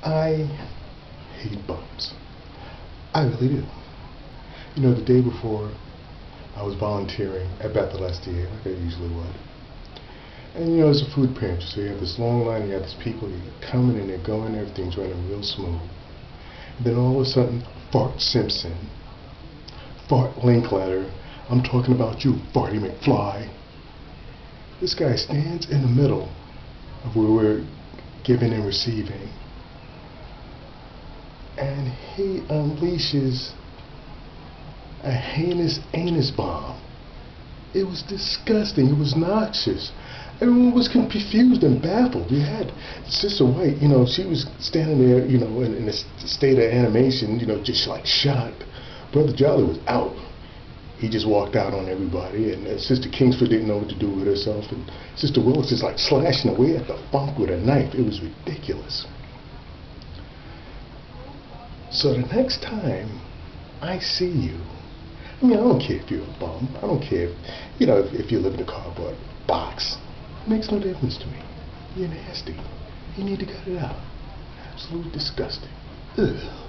I hate bums. I really do. You know, the day before, I was volunteering at Beth Celestia, like I usually would. And you know, it's a food pantry, so you have this long line, you have these people, you coming and they're going, everything's running real smooth. And then all of a sudden, Fart Simpson, Fart Linkletter, I'm talking about you, Farty McFly. This guy stands in the middle of where we're giving and receiving, and he unleashes a heinous anus bomb. It was disgusting. It was noxious. Everyone was confused and baffled. You had Sister White, you know, she was standing there, you know, in a state of animation, you know, just like shocked. Brother Jolly was out. He just walked out on everybody, and Sister Kingsford didn't know what to do with herself, and Sister Willis is like slashing away at the funk with a knife. It was ridiculous. So the next time I see you, I mean, I don't care if you're a bum. I don't care if, you know, if you live in a cardboard box. It makes no difference to me. You're nasty. You need to cut it out. Absolutely disgusting. Ugh.